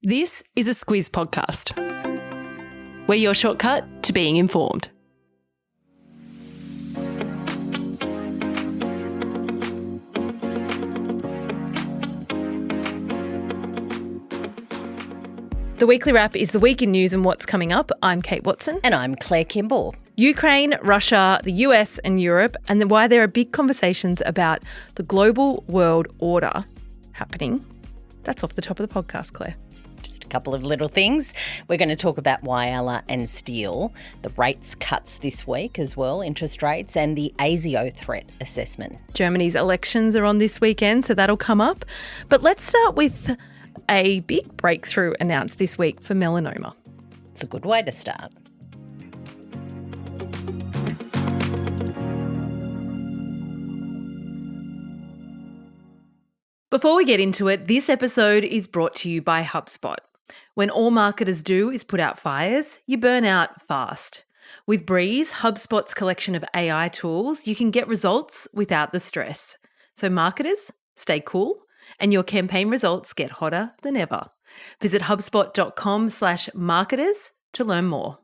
This is a Squiz podcast. We're your shortcut to being informed. The weekly wrap is the week in news and what's coming up. I'm Kate Watson. And I'm Claire Kimball. Ukraine, Russia, the US and Europe, and then why there are big conversations about the global world order happening. That's off the top of the podcast, Claire. Just a couple of little things. We're going to talk about Whyalla and steel, the rates cuts this week as well, interest rates, and the ASIO threat assessment. Germany's elections are on this weekend, so that'll come up. But let's start with a big breakthrough announced this week for melanoma. It's a good way to start. Before we get into it, this episode is brought to you by HubSpot. When all marketers do is put out fires, you burn out fast. With Breeze, HubSpot's collection of AI tools, you can get results without the stress. So marketers, stay cool, and your campaign results get hotter than ever. Visit hubspot.com/marketers to learn more.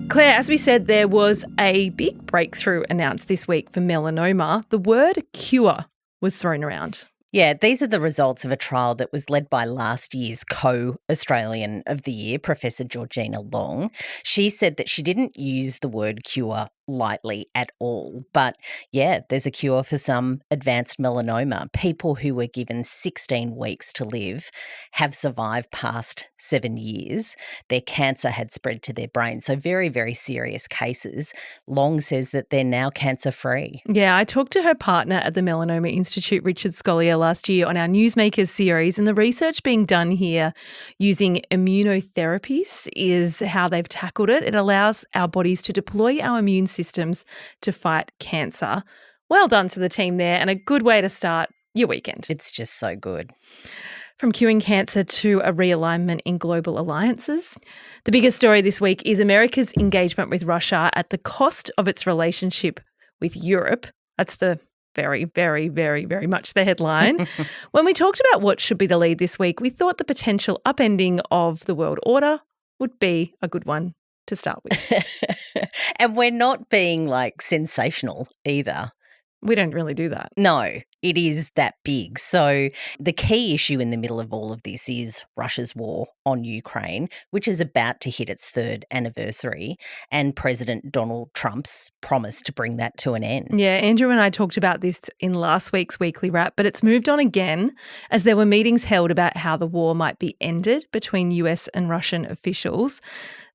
Claire, as we said, there was a big breakthrough announced this week for melanoma. The word cure was thrown around. Yeah, these are the results of a trial that was led by last year's co-Australian of the Year, Professor Georgina Long. She said that she didn't use the word cure lightly at all. But yeah, there's a cure for some advanced melanoma. People who were given 16 weeks to live have survived past 7 years. Their cancer had spread to their brain. So very, very serious cases. Long says that they're now cancer-free. Yeah, I talked to her partner at the Melanoma Institute, Richard Scollier, last year on our Newsmakers series, and the research being done here using immunotherapies is how they've tackled it. It allows our bodies to deploy our immune systems to fight cancer. Well done to the team there, and a good way to start your weekend. It's just so good. From curing cancer to a realignment in global alliances. The biggest story this week is America's engagement with Russia at the cost of its relationship with Europe. That's the very, very, very, very much the headline. When we talked about what should be the lead this week, we thought the potential upending of the world order would be a good one to start with. And we're not being sensational either. We don't really do that. No, it is that big. So the key issue in the middle of all of this is Russia's war on Ukraine, which is about to hit its 3rd anniversary, and President Donald Trump's promise to bring that to an end. Yeah, Andrew and I talked about this in last week's weekly wrap, but it's moved on again as there were meetings held about how the war might be ended between US and Russian officials.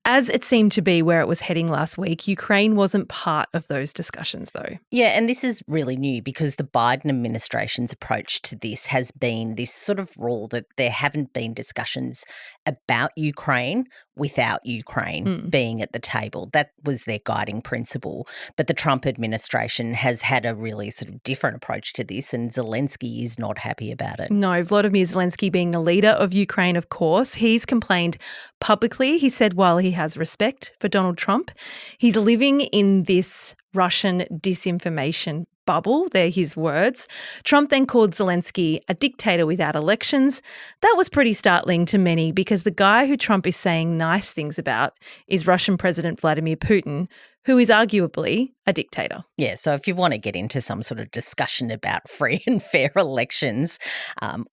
As it seemed to be where it was heading last week, Ukraine wasn't part of those discussions, though. Yeah, and this is really new because the Biden administration's approach to this has been this sort of rule that there haven't been discussions about Ukraine without Ukraine being at the table. That was their guiding principle. But the Trump administration has had a really sort of different approach to this, and Zelensky is not happy about it. No, Volodymyr Zelensky being the leader of Ukraine, of course, he's complained publicly. He said while he has respect for Donald Trump, he's living in this Russian disinformation bubble. They're his words. Trump then called Zelensky a dictator without elections. That was pretty startling to many because the guy who Trump is saying nice things about is Russian President Vladimir Putin, who is arguably a dictator. Yeah, so if you want to get into some sort of discussion about free and fair elections,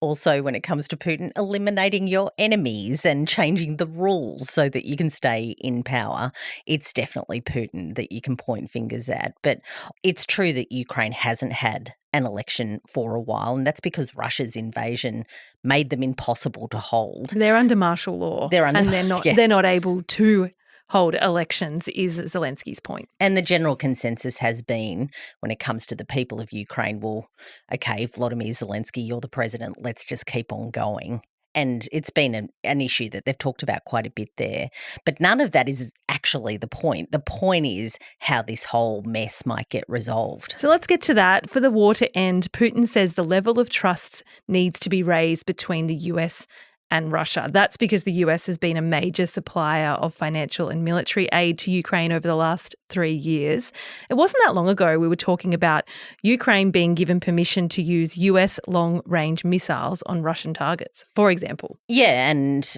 also when it comes to Putin, eliminating your enemies and changing the rules so that you can stay in power, it's definitely Putin that you can point fingers at. But it's true that Ukraine hasn't had an election for a while, and that's because Russia's invasion made them impossible to hold. They're under martial law, and they're not able to hold elections, is Zelensky's point. And the general consensus has been, when it comes to the people of Ukraine, well, okay, Volodymyr Zelensky, you're the president, let's just keep on going. And it's been an issue that they've talked about quite a bit there. But none of that is actually the point. The point is how this whole mess might get resolved. So let's get to that. For the war to end, Putin says the level of trust needs to be raised between the US and Russia. That's because the US has been a major supplier of financial and military aid to Ukraine over the last 3 years. It wasn't that long ago we were talking about Ukraine being given permission to use US long-range missiles on Russian targets, for example. Yeah, and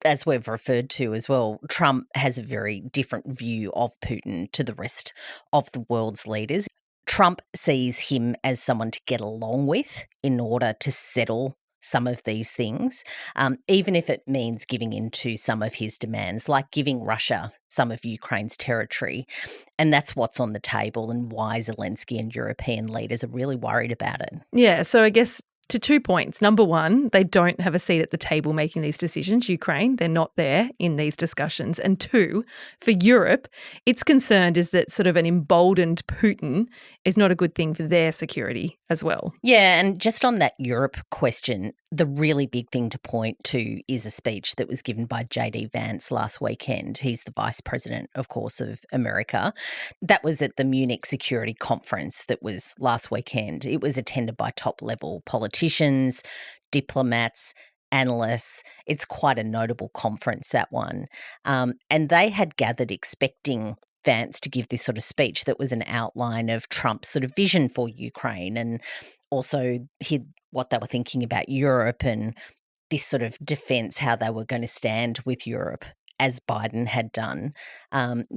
as we've referred to as well, Trump has a very different view of Putin to the rest of the world's leaders. Trump sees him as someone to get along with in order to settle some of these things, even if it means giving in to some of his demands, like giving Russia some of Ukraine's territory. And that's what's on the table and why Zelensky and European leaders are really worried about it. Yeah, so I guess to 2 points. Number one, they don't have a seat at the table making these decisions, Ukraine. They're not there in these discussions. And two, for Europe, its concern is that sort of an emboldened Putin is not a good thing for their security as well. Yeah, and just on that Europe question, the really big thing to point to is a speech that was given by JD Vance last weekend. He's the vice president, of course, of America. That was at the Munich Security Conference that was last weekend. It was attended by top-level politicians, diplomats, analysts. It's quite a notable conference, that one. And they had gathered expecting Vance to give this sort of speech that was an outline of Trump's sort of vision for Ukraine and also what they were thinking about Europe and this sort of defence, how they were going to stand with Europe, as Biden had done,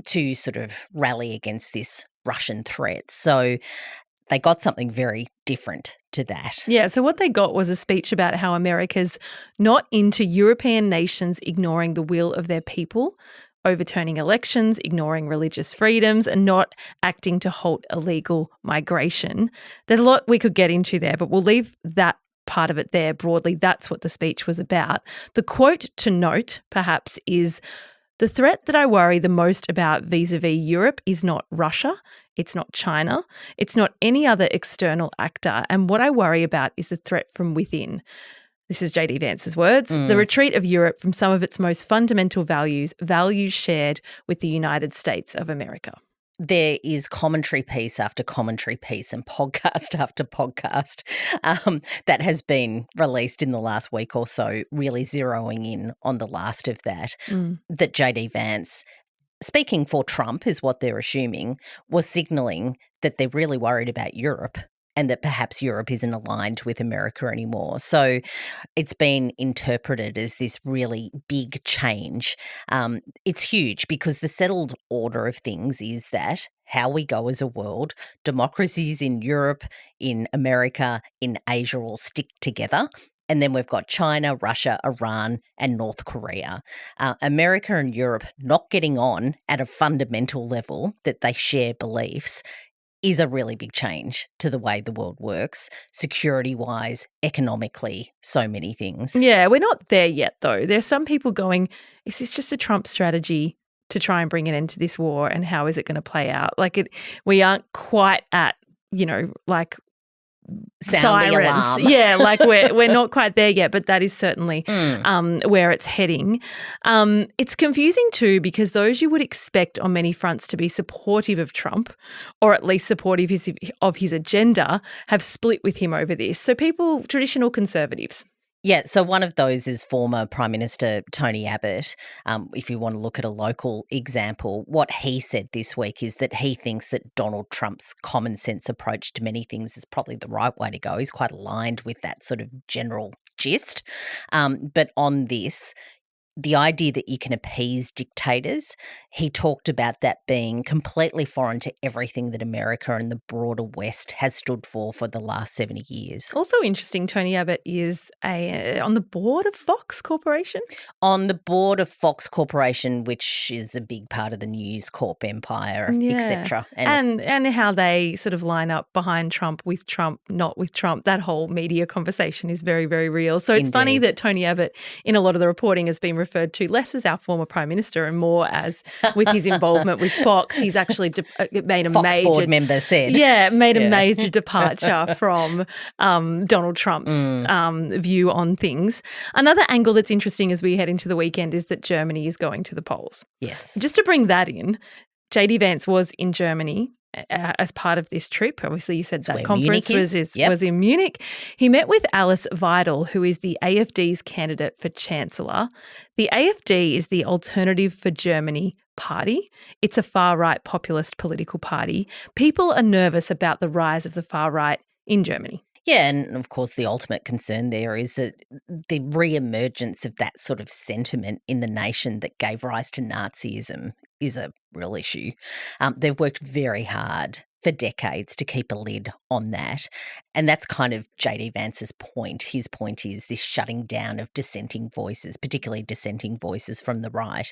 to sort of rally against this Russian threat. So they got something very different to that. Yeah, so what they got was a speech about how America's not into European nations ignoring the will of their people, overturning elections, ignoring religious freedoms, and not acting to halt illegal migration. There's a lot we could get into there, but we'll leave that part of it there broadly. That's what the speech was about. The quote to note, perhaps, is, "The threat that I worry the most about vis-a-vis Europe is not Russia, it's not China, it's not any other external actor, and what I worry about is the threat from within." This is JD Vance's words. "The retreat of Europe from some of its most fundamental values shared with the United States of America." There is commentary piece after commentary piece and podcast after podcast that has been released in the last week or so, really zeroing in on the last of that, that JD Vance, speaking for Trump is what they're assuming, was signalling that they're really worried about Europe and that perhaps Europe isn't aligned with America anymore. So it's been interpreted as this really big change. It's huge because the settled order of things is that how we go as a world, democracies in Europe, in America, in Asia all stick together. And then we've got China, Russia, Iran, and North Korea. America and Europe not getting on at a fundamental level that they share beliefs is a really big change to the way the world works, security-wise, economically, so many things. Yeah, we're not there yet, though. There's some people going, is this just a Trump strategy to try and bring an end to this war, and how is it going to play out? We aren't quite at, like Sound the sirens. alarm. Yeah, like we're not quite there yet, but that is certainly where it's heading. It's confusing too because those you would expect on many fronts to be supportive of Trump, or at least supportive of his agenda, have split with him over this. So people, traditional conservatives. Yeah, so one of those is former Prime Minister Tony Abbott. If you want to look at a local example, what he said this week is that he thinks that Donald Trump's common sense approach to many things is probably the right way to go. He's quite aligned with that sort of general gist. But on this, the idea that you can appease dictators, he talked about that being completely foreign to everything that America and the broader West has stood for the last 70 years. Also interesting, Tony Abbott is on the board of Fox Corporation? On the board of Fox Corporation, which is a big part of the News Corp empire, etc. And how they sort of line up behind Trump, with Trump, not with Trump. That whole media conversation is very, very real. So it's funny that Tony Abbott, in a lot of the reporting, has been referred to less as our former Prime Minister and more as with his involvement with Fox. He's actually made a Fox major board member said. Yeah, made a major departure from Donald Trump's view on things. Another angle that's interesting as we head into the weekend is that Germany is going to the polls. Yes. Just to bring that in, JD Vance was in Germany as part of this trip. Obviously, you said It's that where conference Munich is. Yep. was in Munich. He met with Alice Weidel, who is the AFD's candidate for Chancellor. The AFD is the Alternative for Germany party. It's a far-right populist political party. People are nervous about the rise of the far-right in Germany. Yeah, and of course the ultimate concern there is that the re-emergence of that sort of sentiment in the nation that gave rise to Nazism is a real issue. They've worked very hard for decades to keep a lid on that. And that's kind of J.D. Vance's point. His point is this shutting down of dissenting voices, particularly dissenting voices from the right.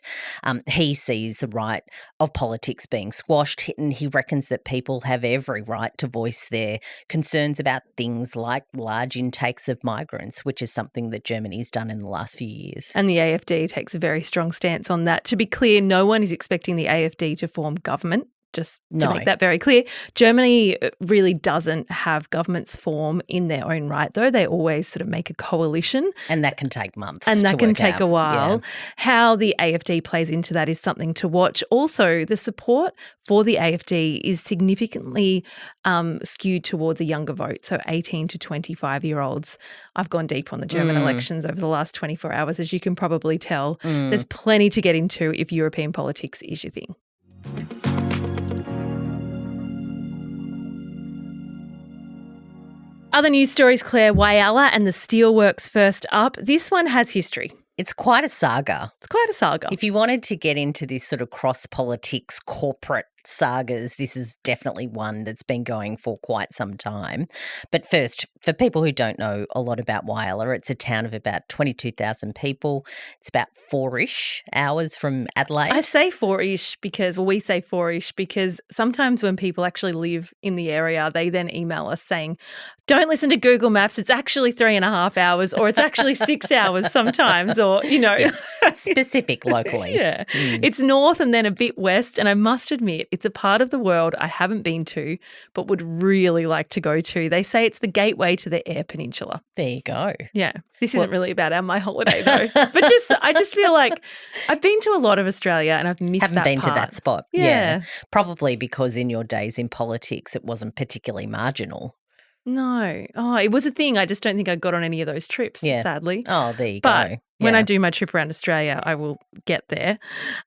He sees the right of politics being squashed, and he reckons that people have every right to voice their concerns about things like large intakes of migrants, which is something that Germany's done in the last few years. And the AFD takes a very strong stance on that. To be clear, no one is expecting the AFD to form government. Just to make that very clear. Germany really doesn't have governments form in their own right, though. They always sort of make a coalition. And that can take months. And that can take out. a while. Yeah. How the AFD plays into that is something to watch. Also, the support for the AFD is significantly skewed towards a younger vote, so 18 to 25-year-olds. I've gone deep on the German elections over the last 24 hours, as you can probably tell. There's plenty to get into if European politics is your thing. Other news stories, Claire. Whyalla and the steelworks first up. This one has history. It's quite a saga. It's quite a saga. If you wanted to get into this sort of cross-politics corporate sagas, this is definitely one that's been going for quite some time. But first, for people who don't know a lot about Whyalla, it's a town of about 22,000 people. It's about 4-ish hours from Adelaide. I say 4-ish because, well, we say 4-ish because sometimes when people actually live in the area, they then email us saying, don't listen to Google Maps, it's actually 3.5 hours, or it's actually 6 hours sometimes, or, you know. Yeah. Specific locally. Yeah. It's north and then a bit west, and I must admit, it's a part of the world I haven't been to but would really like to go to. They say it's the gateway to the Eyre Peninsula. There you go. Yeah. This isn't really about my holiday though. But I just feel like I've been to a lot of Australia and I've missed Haven't that been part. to that spot. Yeah. Probably because in your days in politics it wasn't particularly marginal. No. Oh, it was a thing. I just don't think I got on any of those trips, sadly. Oh, there you but go. When I do my trip around Australia, I will get there.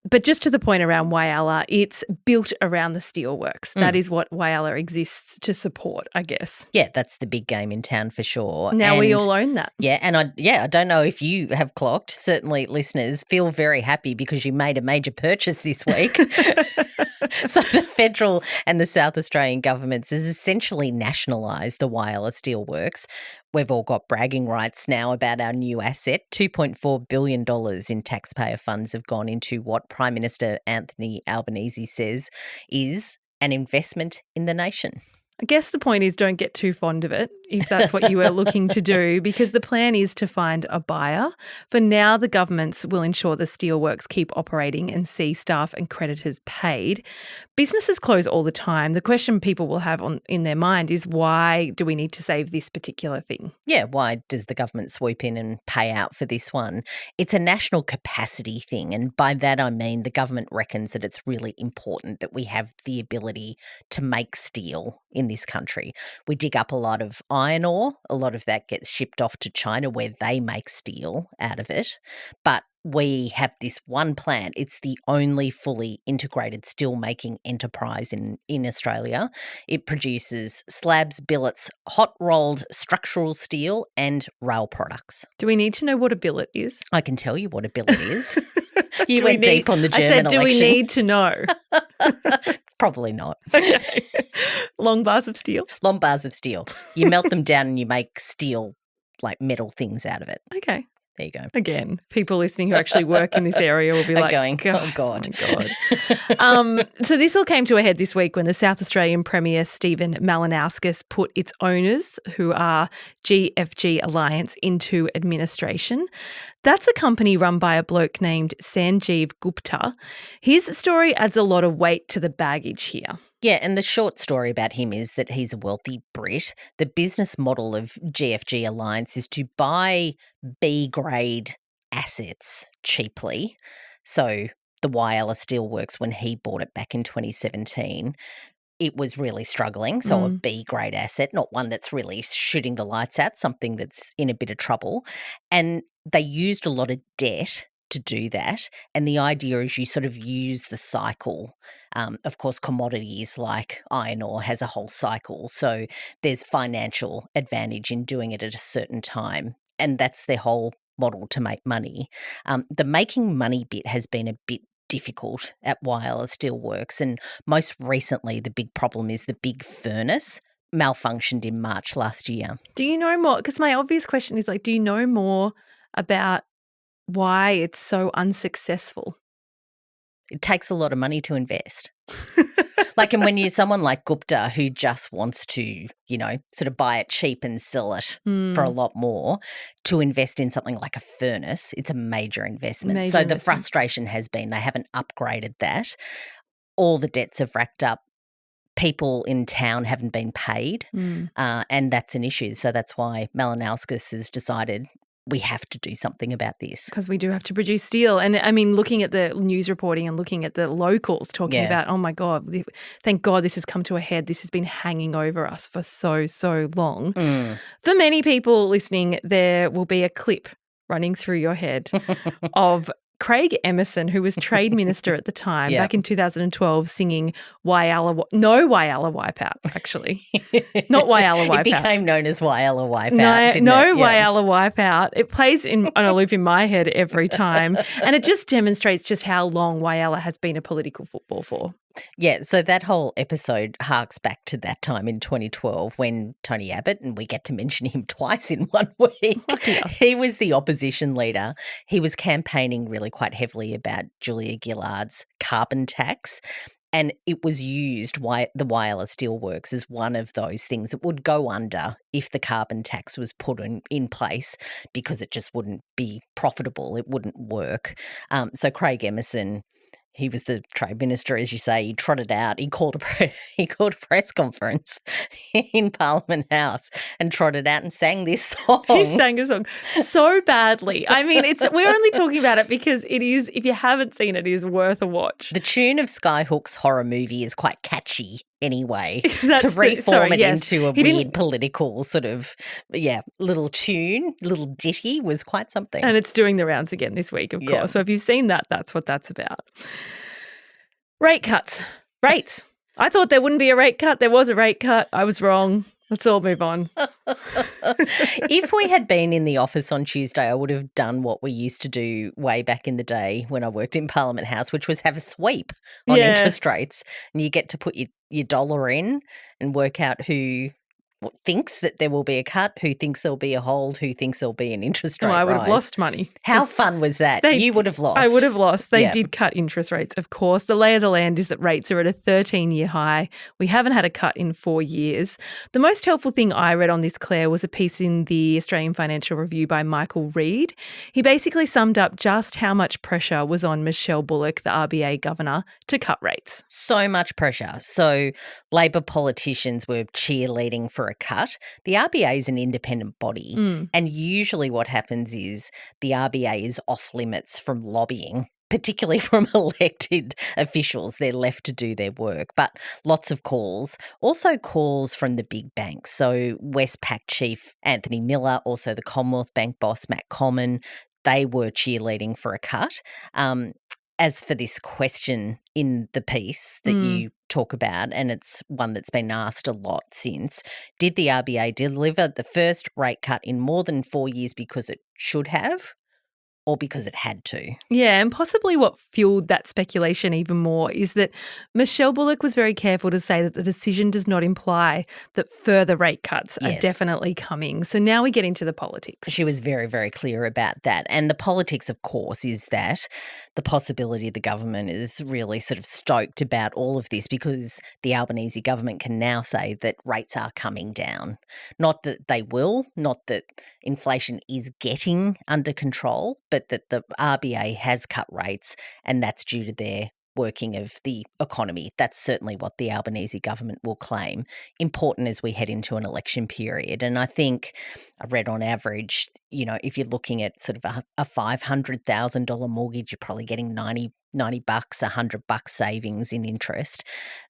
But just to the point around Whyalla, it's built around the steelworks. That is what Whyalla exists to support, I guess. Yeah, that's the big game in town for sure. Now we all own that. Yeah, and I don't know if you have clocked. Certainly listeners feel very happy because you made a major purchase this week. So the federal and the South Australian governments has essentially nationalised the Whyalla Steelworks. We've all got bragging rights now about our new asset. $2.4 billion in taxpayer funds have gone into what Prime Minister Anthony Albanese says is an investment in the nation. I guess the point is don't get too fond of it if that's what you were looking to do, because the plan is to find a buyer. For now, the governments will ensure the steelworks keep operating and see staff and creditors paid. Businesses close all the time. The question people will have in their mind is, why do we need to save this particular thing? Yeah, why does the government swoop in and pay out for this one? It's a national capacity thing, and by that I mean the government reckons that it's really important that we have the ability to make steel in this country. We dig up a lot of iron ore. A lot of that gets shipped off to China where they make steel out of it. But we have this one plant. It's the only fully integrated steel-making enterprise in Australia. It produces slabs, billets, hot-rolled structural steel and rail products. Do we need to know what a billet is? I can tell you what a billet is. You went deep on the German election. I said, do we need to know? Probably not. Okay. Long bars of steel? Long bars of steel. You melt them down and you make steel, like metal things out of it. Okay. There you go. Again, people listening who actually work in this area will be like, going, oh, God. Oh, my God. So this all came to a head this week when the South Australian Premier, Stephen Malinowskis, put its owners, who are GFG Alliance, into administration. That's a company run by a bloke named Sanjeev Gupta. His story adds a lot of weight to the baggage here. Yeah, and the short story about him is that he's a wealthy Brit. The business model of GFG Alliance is to buy B-grade assets cheaply. So the Whyalla Steelworks, when he bought it back in 2017, it was really struggling. So a B grade asset, not one that's really shooting the lights out, something that's in a bit of trouble. And they used a lot of debt to do that. And the idea is you sort of use the cycle. Of course, commodities like iron ore has a whole cycle. So there's financial advantage in doing it at a certain time. And that's their whole model to make money. The making money bit has been a bit difficult at Whyalla Steelworks. And most recently, the big problem is the big furnace malfunctioned in March last year. Do you know more? Because my obvious question is, like, do you know more about why it's so unsuccessful? It takes a lot of money to invest. And when you're someone like Gupta who just wants to, sort of buy it cheap and sell it for a lot more, to invest in something like a furnace, it's a major investment. The frustration has been they haven't upgraded that. All the debts have racked up. People in town haven't been paid, and that's an issue. So that's why Malinowskis has decided we have to do something about this. Because we do have to produce steel. And I mean, looking at the news reporting and looking at the locals talking about, oh my God, thank God this has come to a head. This has been hanging over us for so long. For many people listening, there will be a clip running through your head of Craig Emerson, who was Trade Minister at the time, back in 2012, singing Whyalla Wipeout, actually. Not Whyalla Wipeout. It became known as Whyalla Wipeout, didn't it? Whyalla Wipeout. It plays on a loop in my head every time. And it just demonstrates just how long Whyalla has been a political football for. Yeah, so that whole episode harks back to that time in 2012 when Tony Abbott, and we get to mention him twice in 1 week, he was the opposition leader. He was campaigning really quite heavily about Julia Gillard's carbon tax, and it was used, the Whyalla Steelworks, as one of those things that would go under if the carbon tax was put in place because it just wouldn't be profitable. It wouldn't work. So Craig Emerson, he was the trade minister, as you say. He trotted out. He called a press conference in Parliament House and trotted out and sang this song. He sang a song so badly. I mean, we're only talking about it because it is. If you haven't seen it, it is worth a watch. The tune of Skyhook's horror movie is quite catchy anyway. To reform it into a weird political sort of little tune, little ditty was quite something. And it's doing the rounds again this week, of course. So if you've seen that, that's what that's about. Rate cuts. Rates. I thought there wouldn't be a rate cut. There was a rate cut. I was wrong. Let's all move on. If we had been in the office on Tuesday, I would have done what we used to do way back in the day when I worked in Parliament House, which was have a sweep on interest rates. And you get to put your dollar in and work out who thinks that there will be a cut, who thinks there'll be a hold, who thinks there'll be an interest rate rise. I would have lost money. How fun was that? You would have lost. I would have lost. They did cut interest rates, of course. The lay of the land is that rates are at a 13-year high. We haven't had a cut in 4 years. The most helpful thing I read on this, Claire, was a piece in the Australian Financial Review by Michael Reid. He basically summed up just how much pressure was on Michelle Bullock, the RBA governor, to cut rates. So much pressure. So Labor politicians were cheerleading for a cut. The RBA is an independent body, and usually what happens is the RBA is off limits from lobbying, particularly from elected officials. They're left to do their work, but lots of calls, also calls from the big banks. So Westpac chief Anthony Miller, also the Commonwealth Bank boss Matt Comyn, they were cheerleading for a cut. As for this question in the piece that you talk about, and it's one that's been asked a lot since, did the RBA deliver the first rate cut in more than 4 years because it should have or because it had to? Yeah, and possibly what fueled that speculation even more is that Michelle Bullock was very careful to say that the decision does not imply that further rate cuts are definitely coming. So now we get into the politics. She was very, very clear about that. And the politics, of course, is that the possibility the government is really sort of stoked about all of this because the Albanese government can now say that rates are coming down. Not that they will, not that inflation is getting under control, but that the RBA has cut rates and that's due to their working of the economy. That's certainly what the Albanese government will claim. Important as we head into an election period. And I think I read on average, if you're looking at sort of a $500,000 mortgage, you're probably getting 90 $90, $100 savings in interest.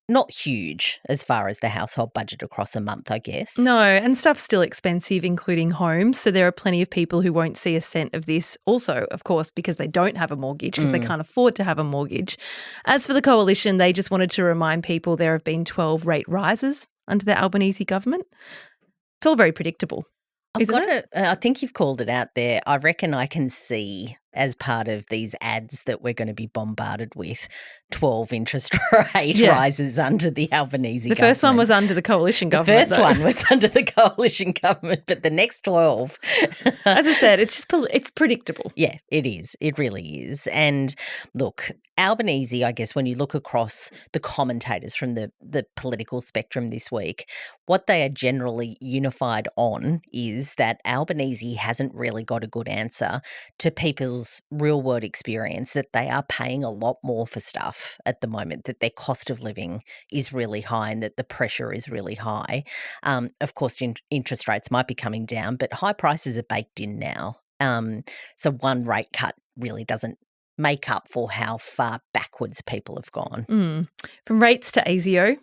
Not huge as far as the household budget across a month, I guess. No, and stuff's still expensive, including homes. So there are plenty of people who won't see a cent of this also, of course, because they don't have a mortgage, because they can't afford to have a mortgage. As for the coalition, they just wanted to remind people there have been 12 rate rises under the Albanese government. It's all very predictable. I think you've called it out there. I reckon I can see, as part of these ads that we're going to be bombarded with, 12 interest rate rises under the Albanese government. The first one was under the coalition government. The first one was under the coalition government, but the next 12. As I said, it's predictable. Yeah, it is. It really is. And look, Albanese, I guess, when you look across the commentators from the political spectrum this week, what they are generally unified on is that Albanese hasn't really got a good answer to people's real-world experience, that they are paying a lot more for stuff at the moment, that their cost of living is really high and that the pressure is really high. Of course, interest rates might be coming down, but high prices are baked in now. So one rate cut really doesn't make up for how far backwards people have gone. From rates to ASIO,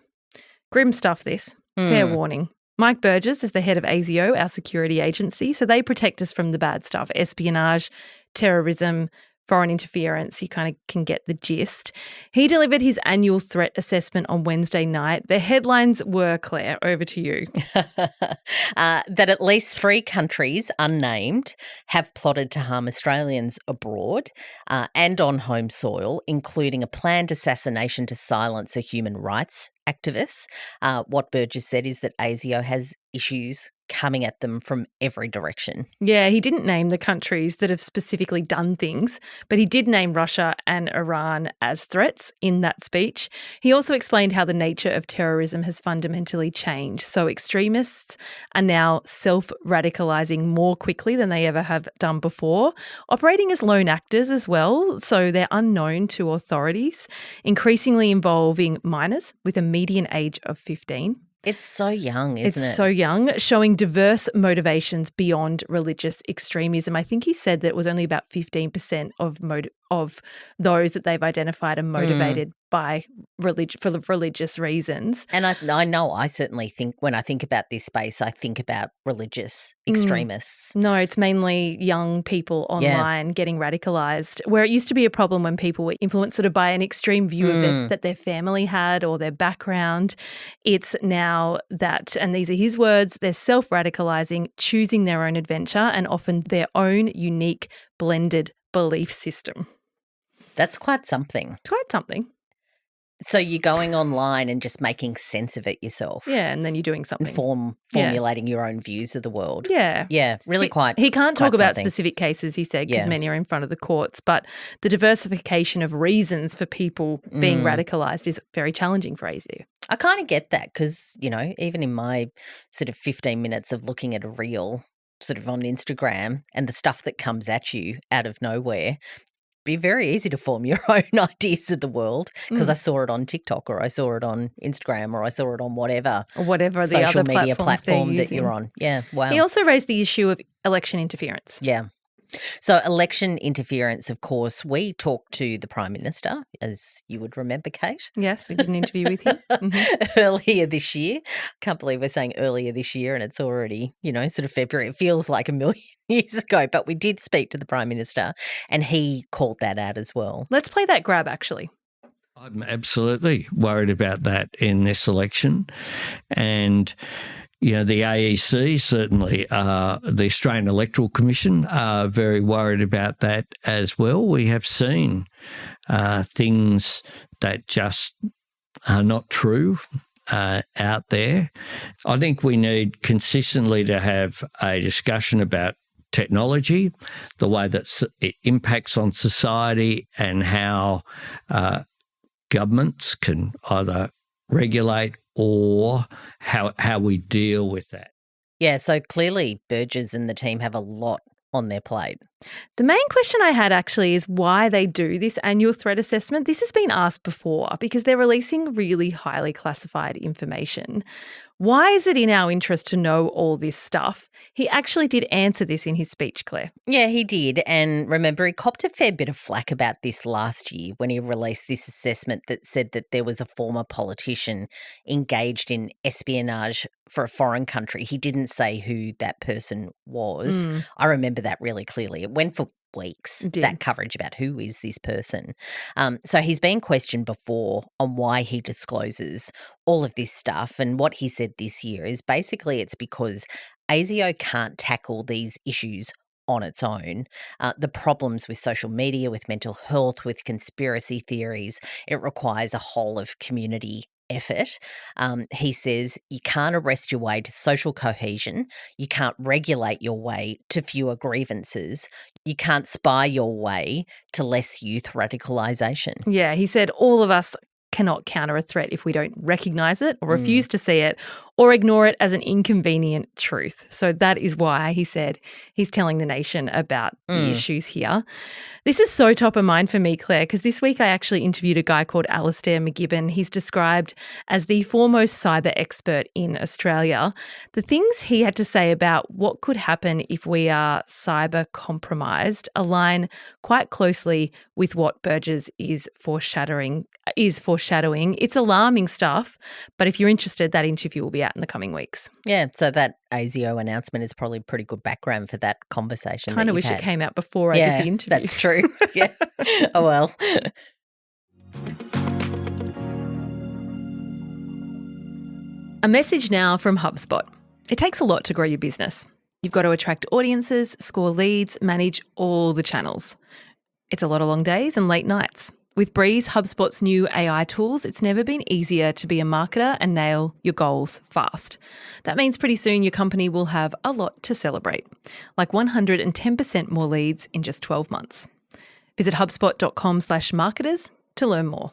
grim stuff this, fair warning. Mike Burgess is the head of ASIO, our security agency, so they protect us from the bad stuff, espionage, terrorism, foreign interference. You kind of can get the gist. He delivered his annual threat assessment on Wednesday night. The headlines were, Claire, over to you. That at least 3 countries, unnamed, have plotted to harm Australians abroad and on home soil, including a planned assassination to silence a human rights activist. What Burgess said is that ASIO has issues coming at them from every direction. Yeah, he didn't name the countries that have specifically done things, but he did name Russia and Iran as threats in that speech. He also explained how the nature of terrorism has fundamentally changed. So extremists are now self-radicalising more quickly than they ever have done before, operating as lone actors as well, so they're unknown to authorities, increasingly involving minors with a median age of 15. It's so young, isn't it? It's so young, showing diverse motivations beyond religious extremism. I think he said that it was only about 15% of those that they've identified are motivated by religious reasons. And I know I certainly think, when I think about this space, I think about religious extremists. No, it's mainly young people online getting radicalised, where it used to be a problem when people were influenced sort of by an extreme view of that their family had or their background. It's now that, and these are his words, they're self-radicalising, choosing their own adventure and often their own unique blended belief system. That's quite something. Quite something. So you're going online and just making sense of it yourself. Yeah, and then you're doing something. Formulating your own views of the world. Yeah. Yeah, really quite. He can't talk about something. specific cases, he said, because many are in front of the courts, but the diversification of reasons for people being radicalised is very challenging for ASIO. I kind of get that because, you know, even in my sort of 15 minutes of looking at a reel sort of on Instagram and the stuff that comes at you out of nowhere, be very easy to form your own ideas of the world because I saw it on TikTok or I saw it on Instagram or I saw it on whatever the social other media platform that you're on. Yeah, wow. He also raised the issue of election interference. Yeah. So election interference, of course, we talked to the Prime Minister, as you would remember, Kate. Yes, we did an interview with him. Earlier this year. Can't believe we're saying earlier this year and it's already, you know, sort of February. It feels like a million years ago, but we did speak to the Prime Minister and he called that out as well. Let's play that grab, actually. I'm absolutely worried about that in this election. And you know, the AEC, certainly the Australian Electoral Commission are very worried about that as well. We have seen things that just are not true out there. I think we need consistently to have a discussion about technology, the way that it impacts on society and how governments can either regulate or how we deal with that. Yeah, so clearly Burgess and the team have a lot on their plate. The main question I had actually is why they do this annual threat assessment. This has been asked before because they're releasing really highly classified information. Why is it in our interest to know all this stuff? He actually did answer this in his speech, Claire. Yeah, he did. And remember, he copped a fair bit of flack about this last year when he released this assessment that said that there was a former politician engaged in espionage for a foreign country. He didn't say who that person was. I remember that really clearly. It went for weeks, that coverage about who is this person. So he's been questioned before on why he discloses all of this stuff. And what he said this year is basically it's because ASIO can't tackle these issues on its own. The problems with social media, with mental health, with conspiracy theories, it requires a whole of community effort. He says you can't arrest your way to social cohesion. You can't regulate your way to fewer grievances. You can't spy your way to less youth radicalisation. Yeah, he said all of us cannot counter a threat if we don't recognise it or refuse to see it or ignore it as an inconvenient truth. So that is why he said he's telling the nation about the issues here. This is so top of mind for me, Claire, because this week I actually interviewed a guy called Alistair McGibbon. He's described as the foremost cyber expert in Australia. The things he had to say about what could happen if we are cyber compromised align quite closely with what Burgess is foreshadowing. It's alarming stuff, but if you're interested, that interview will be out in the coming weeks. Yeah, so that ASIO announcement is probably pretty good background for that conversation. Kind of wish it came out before I did the interview. That's true. Yeah. Oh, well. A message now from HubSpot. It takes a lot to grow your business. You've got to attract audiences, score leads, manage all the channels. It's a lot of long days and late nights. With Breeze, HubSpot's new AI tools, it's never been easier to be a marketer and nail your goals fast. That means pretty soon your company will have a lot to celebrate, like 110% more leads in just 12 months. Visit hubspot.com/marketers to learn more.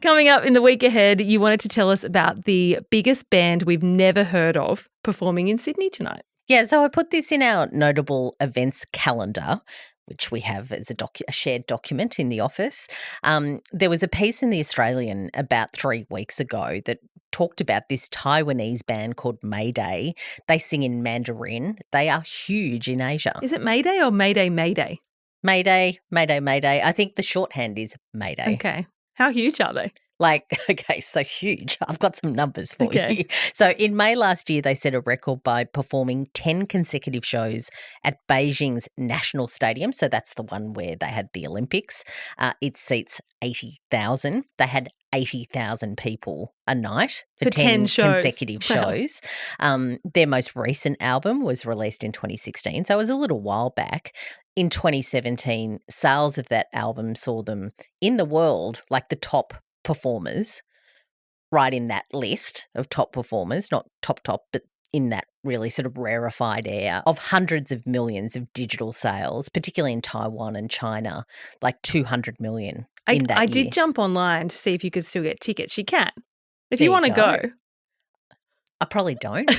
Coming up in the week ahead, you wanted to tell us about the biggest band we've never heard of performing in Sydney tonight. Yeah, so I put this in our notable events calendar, which we have as a shared document in the office. There was a piece in The Australian about 3 weeks ago that talked about this Taiwanese band called Mayday. They sing in Mandarin. They are huge in Asia. Is it Mayday or Mayday Mayday? Mayday, Mayday, Mayday. I think the shorthand is Mayday. Okay. How huge are they? Okay, so huge. I've got some numbers for you. So in May last year, they set a record by performing 10 consecutive shows at Beijing's National Stadium. So that's the one where they had the Olympics. It seats 80,000. They had 80,000 people a night for 10 consecutive shows. Their most recent album was released in 2016, so it was a little while back. In 2017, sales of that album saw them in the world, like the top performers, right in that list of top performers, not top, but in that really sort of rarefied air of hundreds of millions of digital sales, particularly in Taiwan and China, like 200 million in that year. I did jump online to see if you could still get tickets. You can. If you want to go. I probably don't.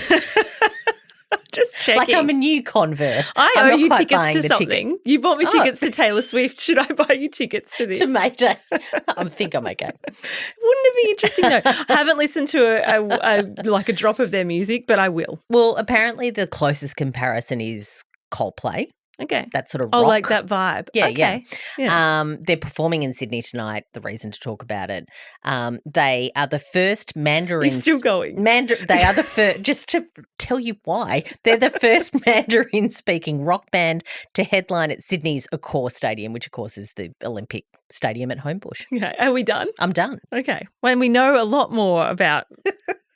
Just checking. Like I'm a new convert. I owe you tickets to something. You bought me tickets to Taylor Swift. Should I buy you tickets to this? To Mayday. I think I'm okay. Wouldn't it be interesting though? I haven't listened to a drop of their music, but I will. Well, apparently the closest comparison is Coldplay. Okay. That sort of rock. Oh, like that vibe. Yeah, okay. Yeah. They're performing in Sydney tonight, the reason to talk about it. They are the first Mandarin... You're still going. They are the first... Just to tell you why, they're the first Mandarin-speaking rock band to headline at Sydney's Accor Stadium, which, of course, is the Olympic Stadium at Homebush. Okay. Are we done? I'm done. Okay. When we know a lot more about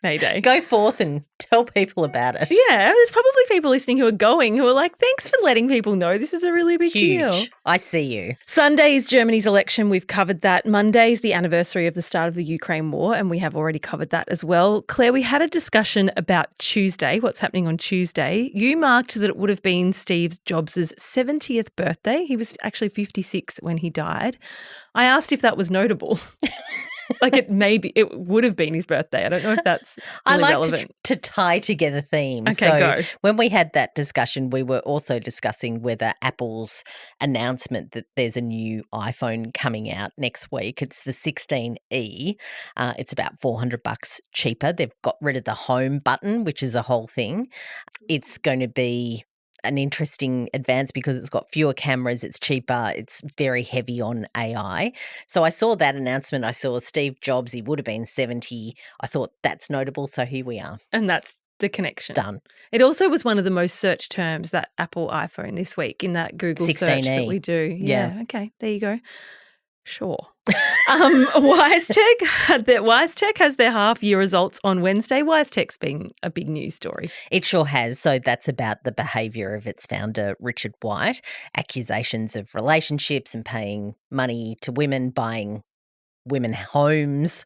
Mayday. Go forth and tell people about it. Yeah, there's probably people listening who are going who are like, thanks for letting people know this is a really big deal. I see you. Sunday is Germany's election. We've covered that. Monday is the anniversary of the start of the Ukraine war, and we have already covered that as well. Claire, we had a discussion about Tuesday, what's happening on Tuesday. You marked that it would have been Steve Jobs' 70th birthday. He was actually 56 when he died. I asked if that was notable. Like it would have been his birthday. I don't know if that's really relevant. To tie together themes. Okay, so go. When we had that discussion, we were also discussing whether Apple's announcement that there's a new iPhone coming out next week, it's the 16E. It's about $400 cheaper. They've got rid of the home button, which is a whole thing. It's going to be an interesting advance because it's got fewer cameras, it's cheaper, it's very heavy on AI. So I saw that announcement. I saw Steve Jobs, he would have been 70. I thought that's notable. So here we are. And that's the connection. Done. It also was one of the most searched terms, that Apple iPhone this week in that Google 16E. search that we do. Yeah. Okay. There you go. Sure. WiseTech has their half-year results on Wednesday. WiseTech's been a big news story. It sure has. So that's about the behaviour of its founder, Richard White, accusations of relationships and paying money to women, buying women homes.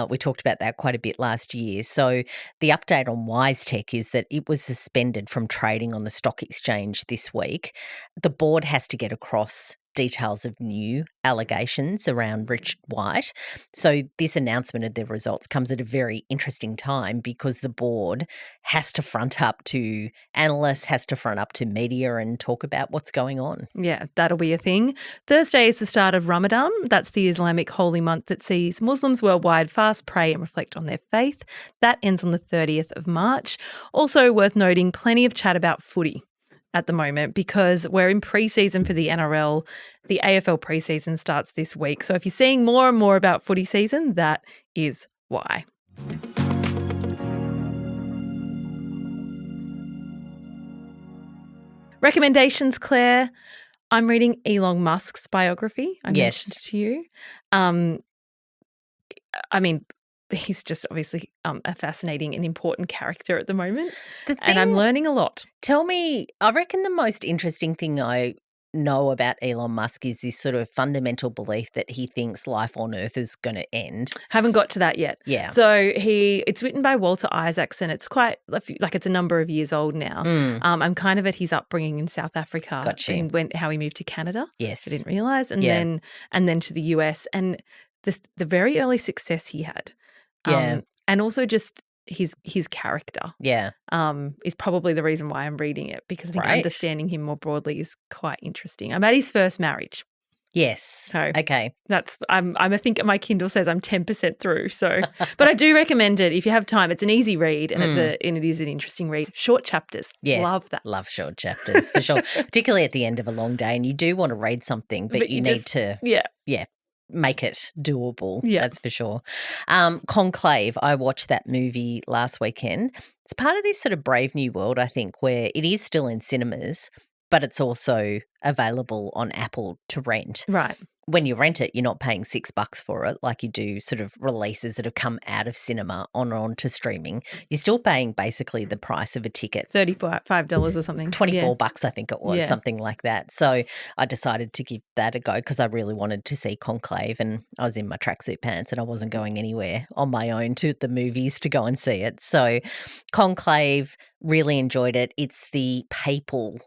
We talked about that quite a bit last year. So the update on WiseTech is that it was suspended from trading on the stock exchange this week. The board has to get across details of new allegations around Richard White. So this announcement of their results comes at a very interesting time because the board has to front up to analysts, has to front up to media and talk about what's going on. Yeah, that'll be a thing. Thursday is the start of Ramadan. That's the Islamic holy month that sees Muslims worldwide fast, pray and reflect on their faith. That ends on the 30th of March. Also worth noting, plenty of chat about footy at the moment because we're in pre-season for the NRL. The AFL pre-season starts this week. So if you're seeing more and more about footy season, that is why. Recommendations, Claire. I'm reading Elon Musk's biography. I mentioned to you. I mean, he's just obviously a fascinating and important character at the moment. And I'm learning a lot. Tell me, I reckon the most interesting thing I know about Elon Musk is this sort of fundamental belief that he thinks life on Earth is going to end. Haven't got to that yet. Yeah. So it's written by Walter Isaacson. It's quite like it's a number of years old now. I'm kind of at his upbringing in South Africa. Gotcha. And how he moved to Canada. Yes. I didn't realise. And then to the US. And the very early success he had. And also just his character is probably the reason why I'm reading it because I think understanding him more broadly is quite interesting. I'm at his first marriage. Yes. So okay. I think my Kindle says I'm 10% through. So, but I do recommend it if you have time. It's an easy read and it is an interesting read. Short chapters. Yeah. Love that. Love short chapters for sure. Particularly at the end of a long day and you do want to read something, but you need to make it doable. Yeah. That's for sure. Conclave, I watched that movie last weekend. It's part of this sort of brave new world, I think, where it is still in cinemas, but it's also available on Apple to rent. Right. When you rent it, you're not paying $6 for it like you do sort of releases that have come out of cinema onto streaming. You're still paying basically the price of a ticket. $35 or something. $24 I think it was, something like that. So I decided to give that a go because I really wanted to see Conclave and I was in my tracksuit pants and I wasn't going anywhere on my own to the movies to go and see it. So Conclave, really enjoyed it. It's the papal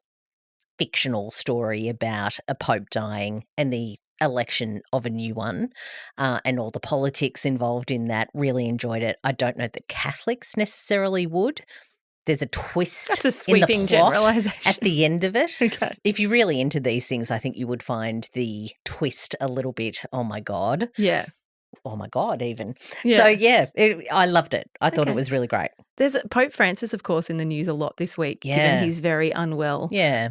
fictional story about a pope dying and the election of a new one and all the politics involved in that. Really enjoyed it. I don't know that Catholics necessarily would. There's a twist. That's a sweeping in the plot generalisation at the end of it. Okay. If you're really into these things, I think you would find the twist a little bit, oh my God. Yeah. Oh my God, even. Yeah. So I loved it. I thought it was really great. There's Pope Francis, of course, in the news a lot this week, given he's very unwell. Yeah.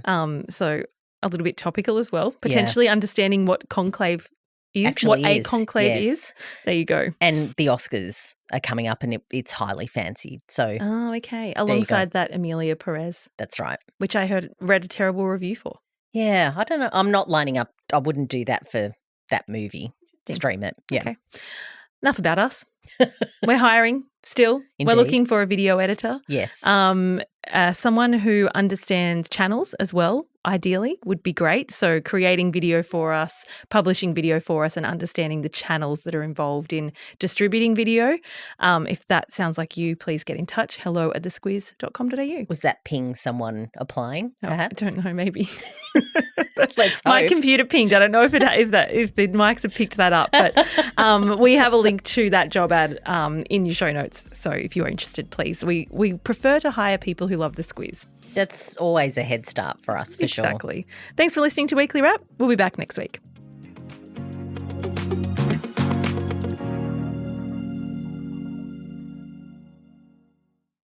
So a little bit topical as well. Potentially understanding what conclave is, a conclave is. There you go. And the Oscars are coming up and it's highly fancied. So okay. Alongside that, Emilia Perez. That's right. Which I read a terrible review for. Yeah, I don't know. I'm not lining up. I wouldn't do that for that movie. Stream it. Yeah. Okay. Enough about us. We're hiring still. Indeed. We're looking for a video editor. Yes. someone who understands channels as well, ideally, would be great. So creating video for us, publishing video for us, and understanding the channels that are involved in distributing video. If that sounds like you, please get in touch. hello@thesquiz.com.au. Was that ping someone applying, perhaps? I don't know, maybe. Let's My hope. computer pinged. I don't know if the mics have picked that up, but we have a link to that job ad in your show notes. So if you are interested, please. We prefer to hire people who love the Squiz. That's always a head start for us, for sure. Exactly. Thanks for listening to Weekly Wrap. We'll be back next week.